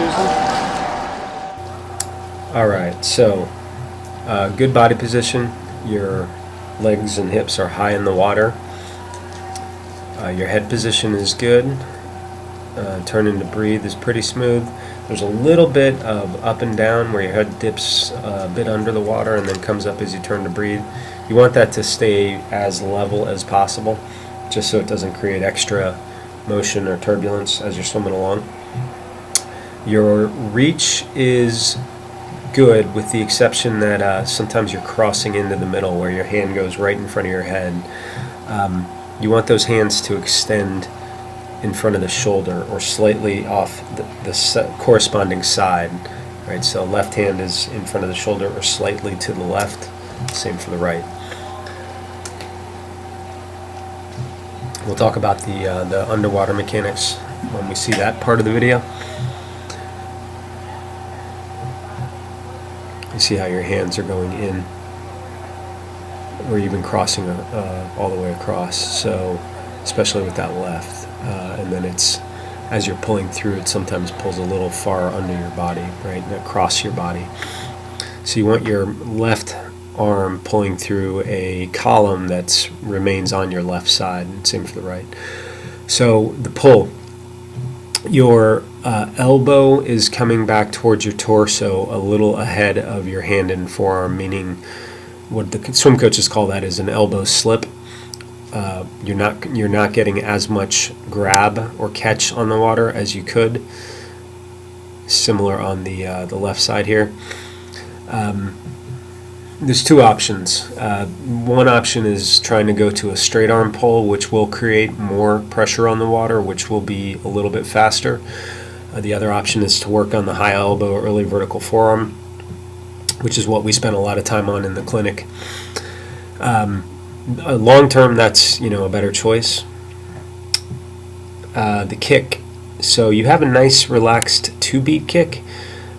Susan. Alright, so good body position. Your legs and hips are high in the water. Your head position is good. Turning to breathe is pretty smooth. There's a little bit of up and down where your head dips a bit under the water and then comes up as you turn to breathe. You want that to stay as level as possible, just so it doesn't create extra motion or turbulence as you're swimming along. Your reach is good, with the exception that sometimes you're crossing into the middle where your hand goes right in front of your head. You want those hands to extend in front of the shoulder or slightly off the corresponding side. Right, so left hand is in front of the shoulder or slightly to the left. Same for the right. We'll talk about the underwater mechanics when we see that part of the video. You see how your hands are going in, or even crossing all the way across. So, especially with that left. And then it's, as you're pulling through, it sometimes pulls a little far under your body, right, and across your body. So you want your left arm pulling through a column that remains on your left side, and same for the right. So the pull, your elbow is coming back towards your torso a little ahead of your hand and forearm, meaning what the swim coaches call that is an elbow slip. You're not getting as much grab or catch on the water as you could. Similar on the left side here. There's two options. One option is trying to go to a straight arm pull, which will create more pressure on the water, which will be a little bit faster. The other option is to work on the high elbow or early vertical forearm, which is what we spent a lot of time on in the clinic. Long term, that's a better choice. The kick. So you have a nice relaxed 2-beat kick.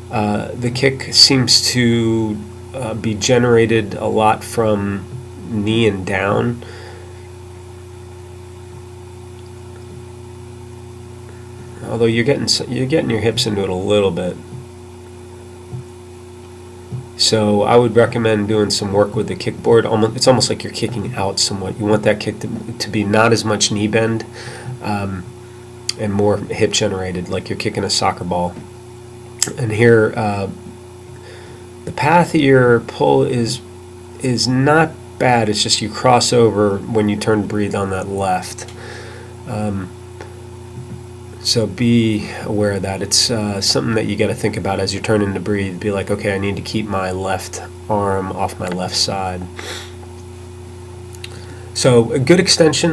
The kick seems to be generated a lot from knee and down. Although you're getting your hips into it a little bit. So I would recommend doing some work with the kickboard. It's almost like you're kicking out somewhat. You want that kick to be not as much knee bend and more hip generated, like you're kicking a soccer ball. And here, the path of your pull is not bad. It's just you cross over when you turn to breathe on that left. So be aware of that. It's something that you got to think about as you're turning to breathe. Be like, okay, I need to keep my left arm off my left side. So a good extension,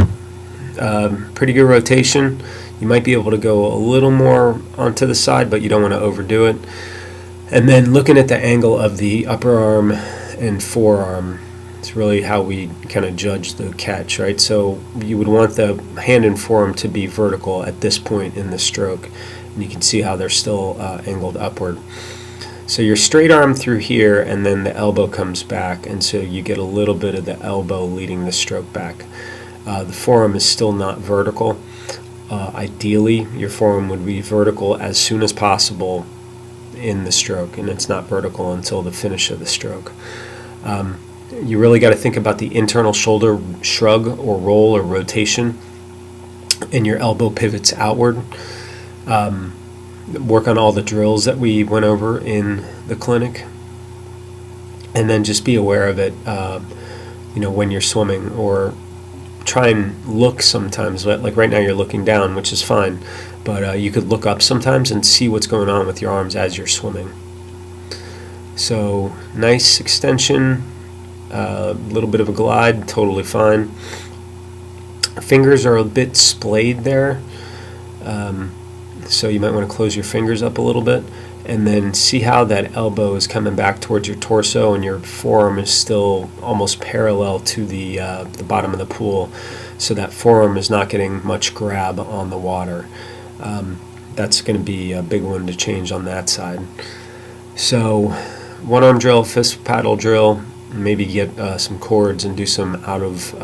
pretty good rotation. You might be able to go a little more onto the side, but you don't want to overdo it. And then looking at the angle of the upper arm and forearm, it's really how we kind of judge the catch, right? So you would want the hand and forearm to be vertical at this point in the stroke, and you can see how they're still angled upward. So your straight arm through here, and then the elbow comes back, and so you get a little bit of the elbow leading the stroke back. The forearm is still not vertical. Ideally, your forearm would be vertical as soon as possible in the stroke, and it's not vertical until the finish of the stroke. You really got to think about the internal shoulder shrug or roll or rotation, and your elbow pivots outward. Work on all the drills that we went over in the clinic, and then just be aware of it when you're swimming, or try and look sometimes. Like right now you're looking down, which is fine, but you could look up sometimes and see what's going on with your arms as you're swimming. So nice extension, a little bit of a glide, totally fine. Fingers are a bit splayed there, so you might want to close your fingers up a little bit, and then see how that elbow is coming back towards your torso, and your forearm is still almost parallel to the bottom of the pool, so that forearm is not getting much grab on the water. That's going to be a big one to change on that side. So one arm drill, fist paddle drill, maybe get some cords and do some out of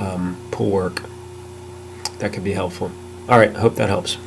pool work. That could be helpful. All right, hope that helps.